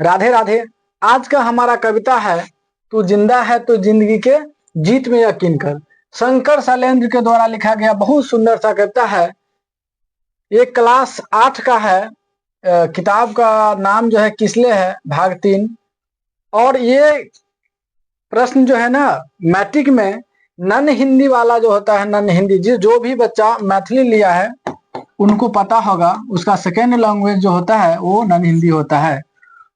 राधे राधे। आज का हमारा कविता है तू जिंदा है तो जिंदगी के जीत में यकीन कर। शंकर शैलेंद्र के द्वारा लिखा गया बहुत सुंदर सा कविता है। ये क्लास 8 का है। किताब का नाम जो है किसले है, भाग 3। और ये प्रश्न जो है ना मैट्रिक में नन हिंदी वाला जो होता है, नन हिंदी जो भी बच्चा मैथिली लिया है उनको पता होगा, उसका सेकेंड लैंग्वेज जो होता है वो नन हिंदी होता है।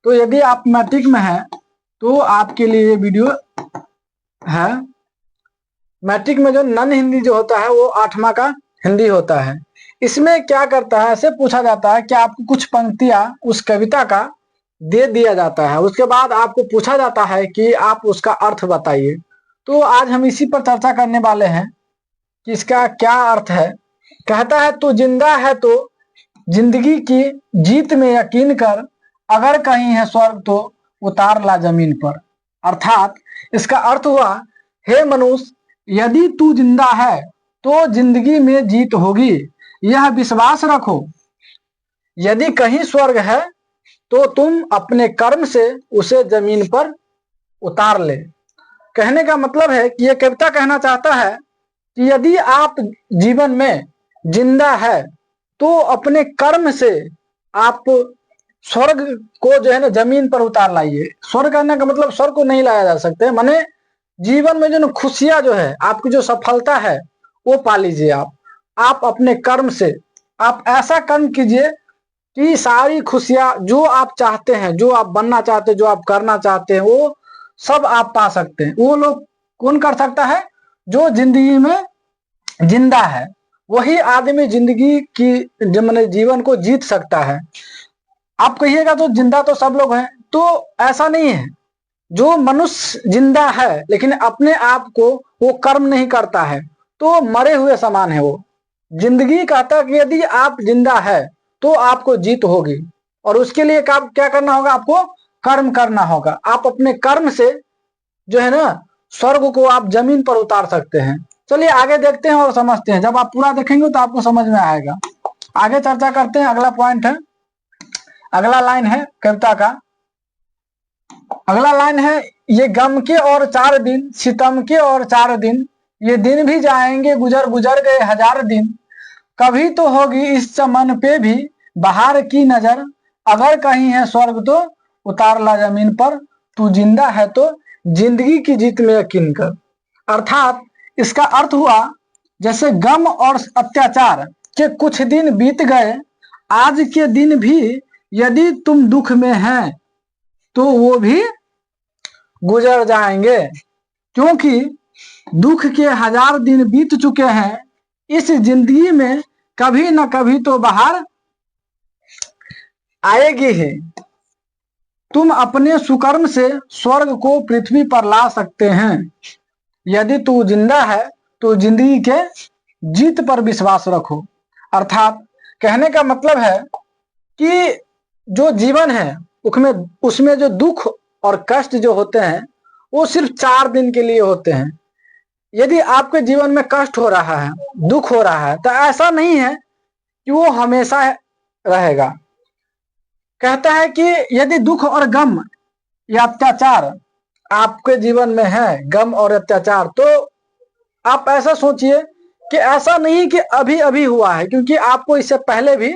तो यदि आप मैट्रिक में हैं तो आपके लिए ये वीडियो है। मैट्रिक में जो नन हिंदी जो होता है वो 8वां का हिंदी होता है। इसमें क्या करता है, ऐसे पूछा जाता है कि आपको कुछ पंक्तियां उस कविता का दे दिया जाता है, उसके बाद आपको पूछा जाता है कि आप उसका अर्थ बताइए। तो आज हम इसी पर चर्चा करने वाले हैं कि इसका क्या अर्थ है। कहता है तू जिंदा है तो जिंदगी की जीत में यकीन कर, अगर कहीं है स्वर्ग तो उतार ला जमीन पर। अर्थात इसका अर्थ हुआ, हे मनुष्य, यदि तू जिंदा है तो जिंदगी में जीत होगी, यह विश्वास रखो। यदि कहीं स्वर्ग है तो तुम अपने कर्म से उसे जमीन पर उतार ले। कहने का मतलब है कि यह कविता कहना चाहता है कि यदि आप जीवन में जिंदा है तो अपने कर्म से आप स्वर्ग को जो है ना जमीन पर उतार लाइए। स्वर्ग करने का मतलब स्वर्ग को नहीं लाया जा सकते, माने जीवन में जो खुशियां जो है, आपकी जो सफलता है वो पा लीजिए। आप अपने कर्म से आप ऐसा कर्म कीजिए कि सारी खुशियां जो आप चाहते हैं, जो आप बनना चाहते हैं, जो आप करना चाहते हैं, वो सब आप पा सकते हैं। वो लोग कौन कर सकता है? जो जिंदगी में जिंदा है, वही आदमी जिंदगी की मैंने जीवन को जीत सकता है। आप कहिएगा तो जिंदा तो सब लोग हैं, तो ऐसा नहीं है। जो मनुष्य जिंदा है लेकिन अपने आप को वो कर्म नहीं करता है तो मरे हुए समान है वो। जिंदगी कहता है कि यदि आप जिंदा है तो आपको जीत होगी, और उसके लिए क्या करना होगा? आपको कर्म करना होगा। आप अपने कर्म से जो है ना स्वर्ग को आप जमीन पर उतार सकते हैं। चलिए आगे देखते हैं और समझते हैं। जब आप पूरा देखेंगे तो आपको समझ में आएगा। आगे चर्चा करते हैं। अगला पॉइंट है, अगला लाइन है कविता का। अगला लाइन है, ये गम के और 4 दिन, सितम के और 4 दिन, ये दिन भी जाएंगे गुजर गुजर गए 1000 दिन। कभी तो होगी इस चमन पे भी बाहर की नजर, अगर कहीं है स्वर्ग तो उतार ला जमीन पर। तू जिंदा है तो जिंदगी की जीत में यकीन कर। अर्थात इसका अर्थ हुआ, जैसे गम और अत्याचार के कुछ दिन बीत गए, आज के दिन भी यदि तुम दुख में हैं तो वो भी गुजर जाएंगे, क्योंकि दुख के 1000 दिन बीत चुके हैं। इस जिंदगी में कभी न कभी तो बाहर आएगी ही। तुम अपने सुकर्म से स्वर्ग को पृथ्वी पर ला सकते हैं। यदि तू जिंदा है तो जिंदगी के जीत पर विश्वास रखो। अर्थात कहने का मतलब है कि जो जीवन है उसमें जो दुख और कष्ट जो होते हैं वो सिर्फ 4 दिन के लिए होते हैं। यदि आपके जीवन में कष्ट हो रहा है, दुख हो रहा है, तो ऐसा नहीं है कि वो हमेशा रहेगा। कहता है कि यदि दुख और गम या अत्याचार आपके जीवन में है, गम और अत्याचार, तो आप ऐसा सोचिए कि ऐसा नहीं कि अभी अभी हुआ है, क्योंकि आपको इससे पहले भी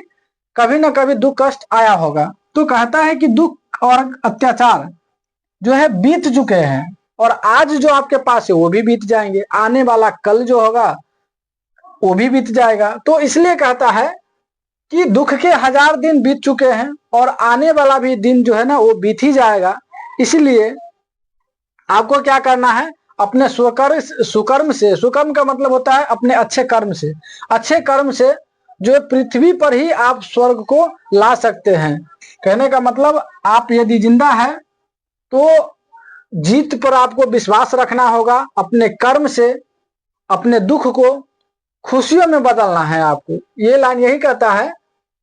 कभी ना कभी दुख कष्ट आया होगा। तो कहता है कि दुख और अत्याचार जो है बीत चुके हैं, और आज जो आपके पास है वो भी बीत जाएंगे। आने वाला कल जो होगा वो भी बीत जाएगा। तो इसलिए कहता है कि दुख के 1000 दिन बीत चुके हैं और आने वाला भी दिन जो है ना वो बीत ही जाएगा। इसलिए आपको क्या करना है? अपने सुकर्म से, सुकर्म का मतलब होता है अपने अच्छे कर्म से, अच्छे कर्म से जो पृथ्वी पर ही आप स्वर्ग को ला सकते हैं। कहने का मतलब आप यदि जिंदा है तो जीत पर आपको विश्वास रखना होगा। अपने कर्म से अपने दुख को खुशियों में बदलना है आपको। ये लाइन यही कहता है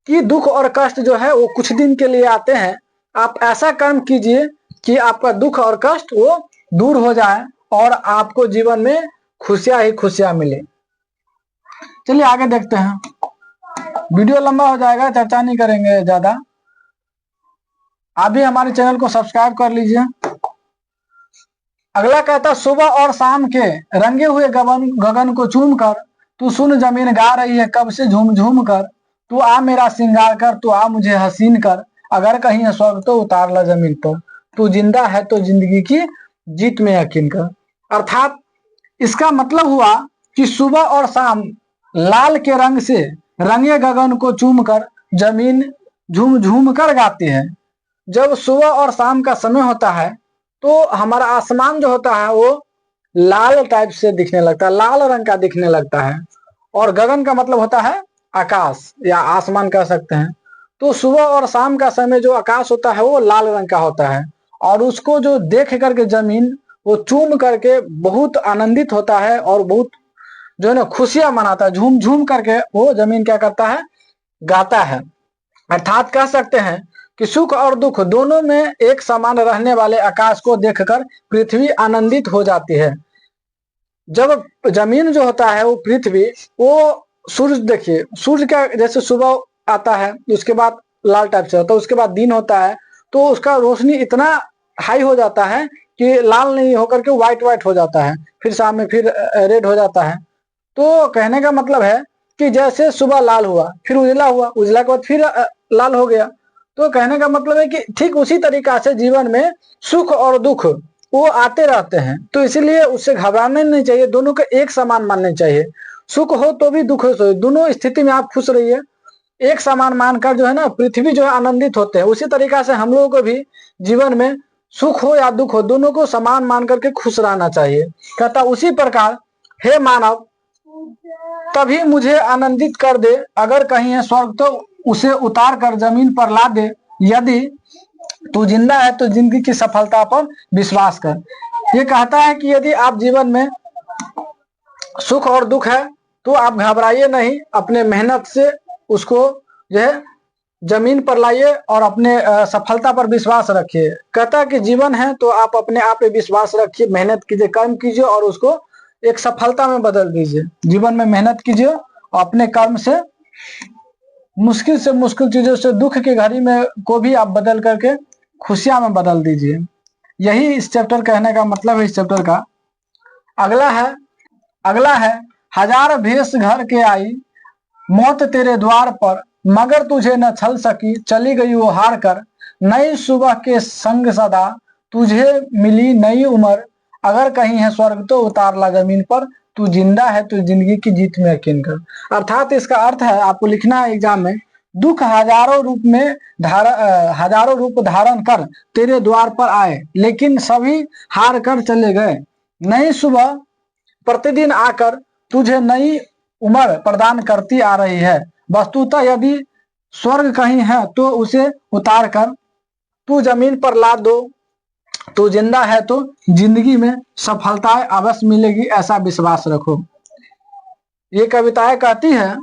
कि दुख और कष्ट जो है वो कुछ दिन के लिए आते हैं। आप ऐसा कर्म कीजिए कि आपका दुख और कष्ट वो दूर हो जाए और आपको जीवन में खुशियां ही खुशियां मिले। चलिए आगे देखते हैं। वीडियो लंबा हो जाएगा, चर्चा नहीं करेंगे ज्यादा। आप भी हमारे चैनल को सब्सक्राइब कर लीजिए। अगला कहता, सुबह और शाम के रंगे हुए गगन गगन को चूम कर तू सुन जमीन गा रही है कब से झूम झूम कर, तू आ मेरा श्रृंगार कर, तू आ मुझे हसीन कर, अगर कहीं है स्वर्ग तो उतार ला जमीन पर, तू जिंदा है तो जिंदगी की जीत में यकीन कर। अर्थात इसका मतलब हुआ कि सुबह और शाम लाल के रंग से रंगे गगन को चूम कर जमीन झूम झूम कर गाती है। जब सुबह और शाम का समय होता है तो हमारा आसमान जो होता है वो लाल टाइप से दिखने लगता है, लाल रंग का दिखने लगता है। और गगन का मतलब होता है आकाश या आसमान कह सकते हैं। तो सुबह और शाम का समय जो आकाश होता है वो लाल रंग का होता है, और उसको जो देख करके जमीन वो चूम करके बहुत आनंदित होता है और बहुत जो है ना खुशियां मनाता है, झूम झूम करके वो जमीन क्या करता है, गाता है। अर्थात कह सकते हैं कि सुख और दुख दोनों में एक समान रहने वाले आकाश को देखकर पृथ्वी आनंदित हो जाती है। जब जमीन जो होता है वो पृथ्वी, वो सूर्य देखिए, सूर्य का जैसे सुबह आता है उसके बाद लाल टाइप से होता है, उसके बाद दिन होता है तो उसका रोशनी इतना हाई हो जाता है कि लाल नहीं होकर के व्हाइट व्हाइट हो जाता है, फिर शाम में फिर रेड हो जाता है। तो कहने का मतलब है कि जैसे सुबह लाल हुआ फिर उजला हुआ, उजला के बाद फिर लाल हो गया। तो कहने का मतलब है कि ठीक उसी तरीका से जीवन में सुख और दुख वो आते रहते हैं, तो इसीलिए उससे घबराना नहीं चाहिए, दोनों को एक समान मानने चाहिए। सुख हो तो भी दुख हो तो दोनों स्थिति में आप खुश रहिए, एक समान मानकर जो है ना पृथ्वी जो है आनंदित होते हैं। उसी तरीका से हम लोगों को भी जीवन में सुख हो या दुख हो दोनों को समान मान करके खुश रहना चाहिए। कहता उसी प्रकार हे मानव तभी मुझे आनंदित कर दे, अगर कहीं है स्वर्ग तो उसे उतार कर जमीन पर ला दे, यदि तू जिंदा है तो जिंदगी की सफलता पर विश्वास कर। ये कहता है कि यदि आप जीवन में सुख और दुख है तो आप घबराइए नहीं, अपने मेहनत से उसको जो है जमीन पर लाइए और अपने सफलता पर विश्वास रखिए। कहता है कि जीवन है तो आप अपने आप पे विश्वास रखिए, मेहनत कीजिए, कर्म कीजिए और उसको एक सफलता में बदल दीजिए। जीवन में मेहनत कीजिए और अपने कर्म से मुश्किल चीजों से दुख की घड़ी में को भी आप बदल करके खुशियां में बदल दीजिए। यही इस चैप्टर कहने का मतलब है इस चैप्टर का। अगला है हजार भेष घर के आई मौत तेरे द्वार पर, मगर तुझे न छल सकी चली गई वो हार कर, नई सुबह के संग सदा तुझे मिली नई उम्र, अगर कहीं है स्वर्ग तो उतार ला जमीन पर, तू जिंदा है तो जिंदगी की जीत में यकीन कर। अर्थात इसका अर्थ है, आपको लिखना है एग्जाम में, दुख हजारों रूप धारण कर तेरे द्वार पर आए लेकिन सभी हार कर चले गए, नई सुबह प्रतिदिन आकर तुझे नई उम्र प्रदान करती आ रही है। वस्तुतः यदि स्वर्ग कहीं है तो उसे उतार कर तू जमीन पर ला दो, तू जिंदा है तो जिंदगी में सफलताएं अवश्य मिलेगी, ऐसा विश्वास रखो। ये कविताएं कहती है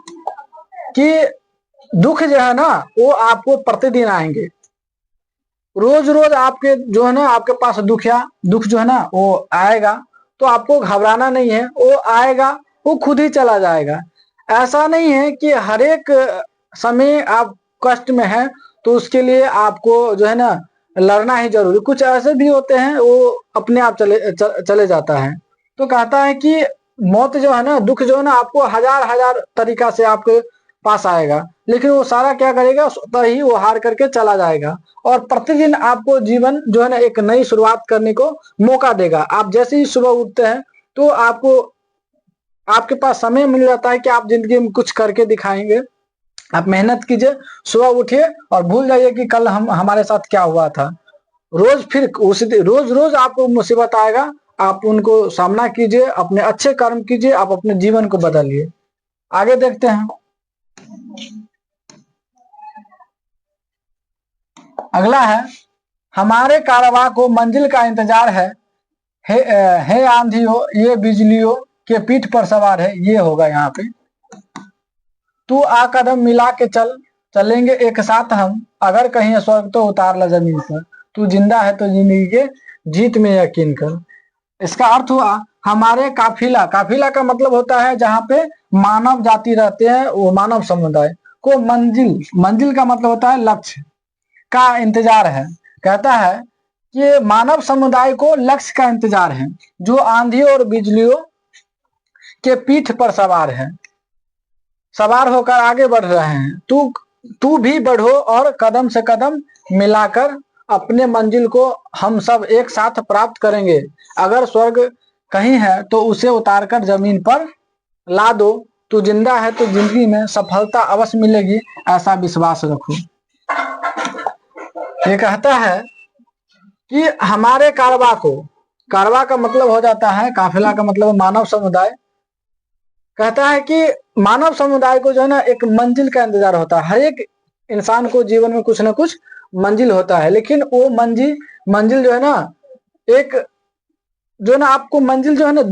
कि दुख जो है ना वो आपको प्रतिदिन आएंगे, रोज रोज आपके जो है ना आपके पास दुख जो है ना वो आएगा, तो आपको घबराना नहीं है, वो आएगा वो खुद ही चला जाएगा। ऐसा नहीं है कि हर एक समय आप कष्ट में हैं तो उसके लिए आपको जो है ना लड़ना ही जरूरी, कुछ ऐसे भी होते हैं वो अपने आप चले जाता है। तो कहता है कि मौत जो है ना, दुख जो है ना आपको हजार हजार तरीका से आपके पास आएगा, लेकिन वो सारा क्या करेगा, स्वतः ही वो हार करके चला जाएगा। और प्रतिदिन आपको जीवन जो है ना एक नई शुरुआत करने को मौका देगा। आप जैसे ही सुबह उठते हैं तो आपके पास समय मिल जाता है कि आप जिंदगी में कुछ करके दिखाएंगे। आप मेहनत कीजिए, सुबह उठिए और भूल जाइए कि कल हमारे साथ क्या हुआ था। रोज फिर रोज रोज आपको मुसीबत आएगा, आप उनको सामना कीजिए, अपने अच्छे कर्म कीजिए, आप अपने जीवन को बदलिए। आगे देखते हैं। अगला है, हमारे कारवां को मंजिल का इंतजार है, हे आंधियों ये बिजलियों के पीठ पर सवार है, ये होगा यहाँ पे। तू आ कदम मिला के चलेंगे एक साथ हम, अगर कहीं स्वर्ग तो उतार ला जमीन पर, तू जिंदा है तो जिंदगी के जीत में यकीन कर। इसका अर्थ हुआ हमारे काफिला का मतलब होता है जहाँ पे मानव जाति रहते हैं, वो मानव समुदाय को मंजिल का मतलब होता है लक्ष्य का इंतजार है। कहता है कि मानव समुदाय को लक्ष्य का इंतजार है, जो आंधी और बिजलियों के पीठ पर सवार होकर आगे बढ़ रहे हैं। तू भी बढ़ो और कदम से कदम मिलाकर अपने मंजिल को हम सब एक साथ प्राप्त करेंगे। अगर स्वर्ग कहीं है तो उसे उतारकर जमीन पर ला दो। तू जिंदा है तो जिंदगी में सफलता अवश्य मिलेगी, ऐसा विश्वास रखो। ये कहता है कि हमारे कारवा का मतलब हो जाता है, काफिला का मतलब मानव समुदाय। कहता है कि मानव समुदाय को जो है ना एक मंजिल का इंतजार होता है। हर एक इंसान को जीवन में कुछ ना कुछ मंजिल होता है, लेकिन वो मंजिल जो है ना, एक जो है ना आपको मंजिल जो है ना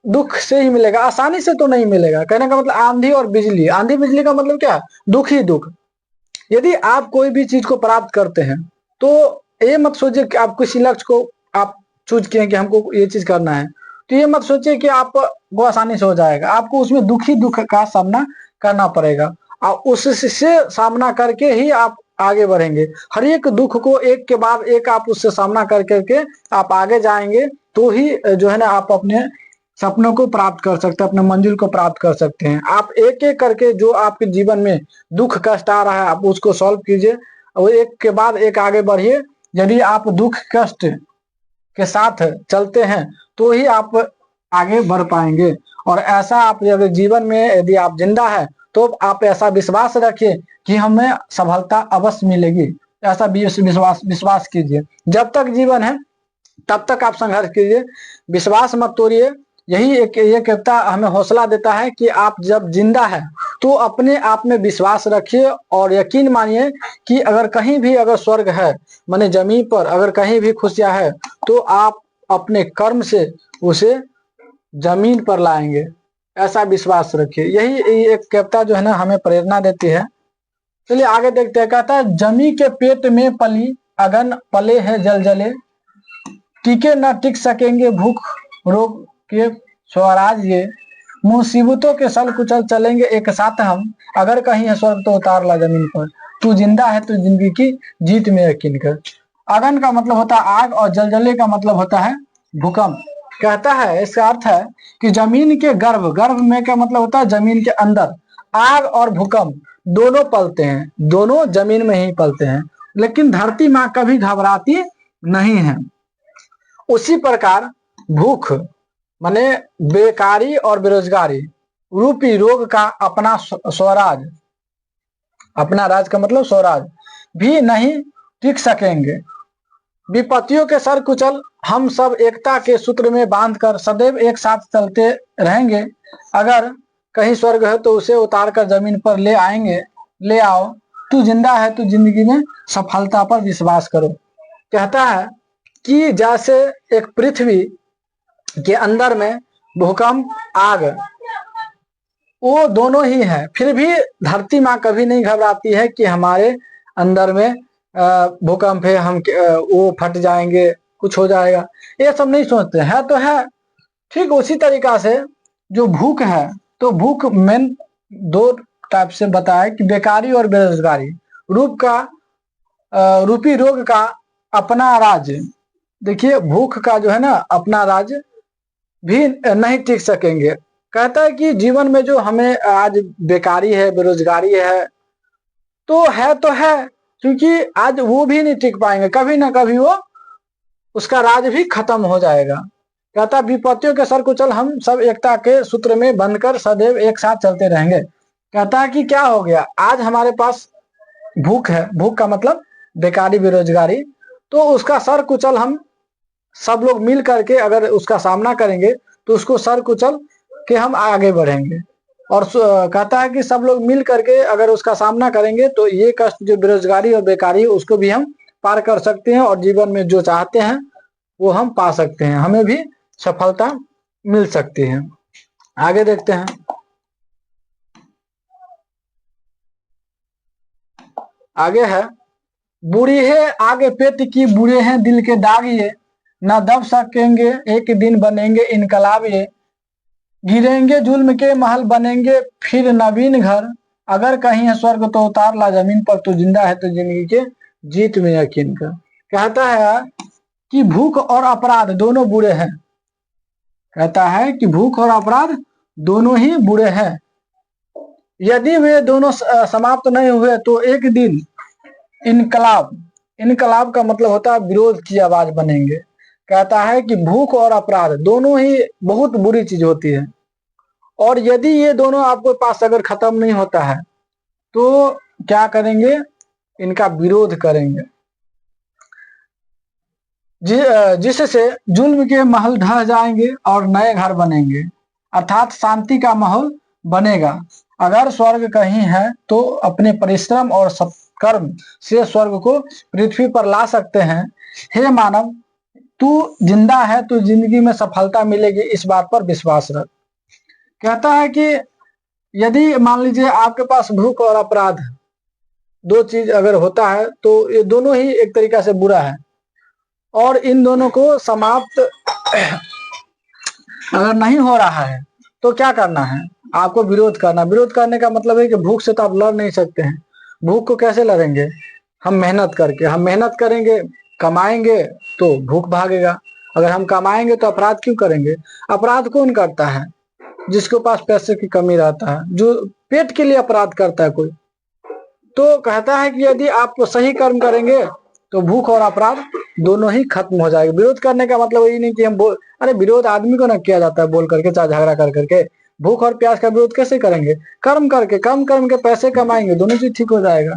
दुख से ही मिलेगा, आसानी से तो नहीं मिलेगा। कहने का मतलब आंधी बिजली का मतलब क्या? दुख ही दुख। यदि आप कोई भी चीज को प्राप्त करते हैं तो ये मत सोचिए कि आप किसी लक्ष्य को आप चूज किए कि हमको ये चीज करना है, तो ये मत सोचिए कि आप वो आसानी से हो जाएगा। आपको उसमें दुख का सामना करना पड़ेगा और उससे सामना करके ही आप आगे बढ़ेंगे। हर एक दुख को एक के बाद एक आप उससे सामना करके आप आगे जाएंगे, तो ही जो है ना आप अपने सपनों को प्राप्त कर सकते हैं, अपने मंजिल को प्राप्त कर सकते हैं। आप एक एक करके जो आपके जीवन में दुख कष्ट आ रहा है आप उसको सॉल्व कीजिए और एक के बाद एक आगे बढ़िए। यदि आप दुख कष्ट के साथ चलते हैं तो ही आप आगे बढ़ पाएंगे। और ऐसा आप अगर जीवन में यदि आप जिंदा है तो आप ऐसा विश्वास रखिए कि हमें सफलता अवश्य मिलेगी। ऐसा विश्वास कीजिए। जब तक जीवन है तब तक आप संघर्ष कीजिए, विश्वास मत तोड़िए। यही ये कविता हमें हौसला देता है कि आप जब जिंदा है तो अपने आप में विश्वास रखिए और यकीन मानिए कि अगर कहीं भी अगर स्वर्ग है, माने जमीन पर अगर कहीं भी खुशियां है, तो आप अपने कर्म से उसे जमीन पर लाएंगे। ऐसा विश्वास रखिए। यही एक कविता जो है ना हमें प्रेरणा देती है। चलिए आगे देखते हैं। कहता है, जमी के पेट में पली अगन पले है जल टिके न टिक सकेंगे भूख रोग के स्वराज ये। मुसीबतों के सल कुचल चलेंगे एक साथ हम, अगर कहीं है स्वर्ग तो उतार ला जमीन पर। तू जिंदा है तो जिंदगी की जीत में यकीन कर। अगन का मतलब होता है आग और जलजले का मतलब होता है भूकंप। कहता है इसका अर्थ है कि जमीन के गर्भ में का मतलब होता है जमीन के अंदर आग और भूकंप दोनों पलते हैं, दोनों जमीन में ही पलते हैं, लेकिन धरती माँ कभी घबराती नहीं है। उसी प्रकार भूख माने बेकारी और बेरोजगारी रूपी रोग का अपना स्वराज, अपना राज का मतलब स्वराज भी नहीं टिक सकेंगे। विपत्तियों के सर कुचल हम सब एकता के सूत्र में बांधकर सदैव एक साथ चलते रहेंगे। अगर कहीं स्वर्ग है तो उसे उतार कर जमीन पर ले आओ। तू जिंदा है तो जिंदगी में सफलता पर विश्वास करो। कहता है कि जैसे एक पृथ्वी के अंदर में भूकंप आग वो दोनों ही है, फिर भी धरती माँ कभी नहीं घबराती है कि हमारे अंदर में भूकंप है, हम वो फट जाएंगे, कुछ हो जाएगा, ये सब नहीं सोचते हैं। तो है ठीक उसी तरीका से जो भूख है, तो भूख मेन दो टाइप से बताया कि बेकारी और बेरोजगारी रूपी रोग का अपना राज। देखिए भूख का जो है ना अपना राज भी नहीं टिक सकेंगे। कहता है कि जीवन में जो हमें आज बेकारी है, बेरोजगारी है, तो है क्योंकि आज वो भी नहीं टिक पाएंगे, कभी ना कभी वो उसका राज भी खत्म हो जाएगा। कहता है विपत्तियों के सर कुचल हम सब एकता के सूत्र में बंधकर सदैव एक साथ चलते रहेंगे। कहता है कि क्या हो गया, आज हमारे पास भूख है, भूख का मतलब बेकारी बेरोजगारी, तो उसका सर कुचल हम सब लोग मिल करके अगर उसका सामना करेंगे तो उसको सर कुचल के हम आगे बढ़ेंगे। और कहता है कि सब लोग मिल करके अगर उसका सामना करेंगे तो ये कष्ट जो बेरोजगारी और बेकारी उसको भी हम पार कर सकते हैं और जीवन में जो चाहते हैं वो हम पा सकते हैं, हमें भी सफलता मिल सकती है। आगे देखते हैं। आगे है, बुरी है आगे पेट की बुरे हैं दिल के दाग ये, न दब सकेंगे एक दिन बनेंगे इनकलाब ये। गिरेंगे जुल्म के महल बनेंगे फिर नवीन घर, अगर कहीं है स्वर्ग तो उतार ला जमीन पर। तू जिंदा है तो जिंदगी के जीत में यकीन कर। कहता है कि भूख और अपराध दोनों बुरे हैं। कहता है कि भूख और अपराध दोनों ही बुरे हैं। यदि वे दोनों समाप्त नहीं हुए तो एक दिन इनकलाब, इनकलाब का मतलब होता है विरोध की आवाज बनेंगे। कहता है कि भूख और अपराध दोनों ही बहुत बुरी चीज होती है, और यदि ये दोनों आपके पास अगर खत्म नहीं होता है तो क्या करेंगे, इनका विरोध करेंगे, जिससे जुल्म के महल ढह जाएंगे और नए घर बनेंगे, अर्थात शांति का माहौल बनेगा। अगर स्वर्ग कहीं है तो अपने परिश्रम और सत्कर्म से स्वर्ग को पृथ्वी पर ला सकते हैं। हे मानव, तू जिंदा है तो जिंदगी में सफलता मिलेगी, इस बात पर विश्वास रख। कहता है कि यदि मान लीजिए आपके पास भूख और अपराध दो चीज अगर होता है तो ये दोनों ही एक तरीका से बुरा है, और इन दोनों को समाप्त अगर नहीं हो रहा है तो क्या करना है, आपको विरोध करना। विरोध करने का मतलब है कि भूख से तो आप लड़ नहीं सकते हैं। भूख को कैसे लड़ेंगे, हम मेहनत करके, हम मेहनत करेंगे, कमाएंगे तो भूख भागेगा। अगर हम कमाएंगे तो अपराध क्यों करेंगे। अपराध कौन करता है, जिसके पास पैसे की कमी रहता है, जो पेट के लिए अपराध करता है कोई। तो कहता है कि यदि आप सही कर्म करेंगे तो भूख और अपराध दोनों ही खत्म हो जाएगा। विरोध करने का मतलब यही नहीं कि हम अरे विरोध आदमी को ना किया जाता है बोल करके, चाहे झगड़ा कर करके। भूख और प्यास का विरोध कैसे करेंगे, कर्म करके, कम कर्म के पैसे कमाएंगे, दोनों चीज ठीक हो जाएगा।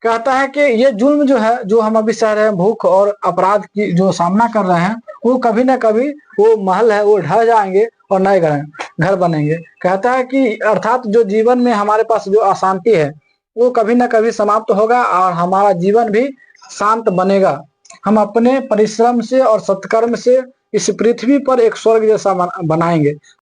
कहता है कि ये जुल्म जो है, जो हम अभी सह रहे हैं, भूख और अपराध की जो सामना कर रहे हैं, वो कभी ना कभी वो महल है वो ढह जाएंगे और नए घर बनेंगे। कहता है कि अर्थात जो जीवन में हमारे पास जो अशांति है वो कभी ना कभी समाप्त होगा और हमारा जीवन भी शांत बनेगा। हम अपने परिश्रम से और सत्कर्म से इस पृथ्वी पर एक स्वर्ग जैसा बनाएंगे।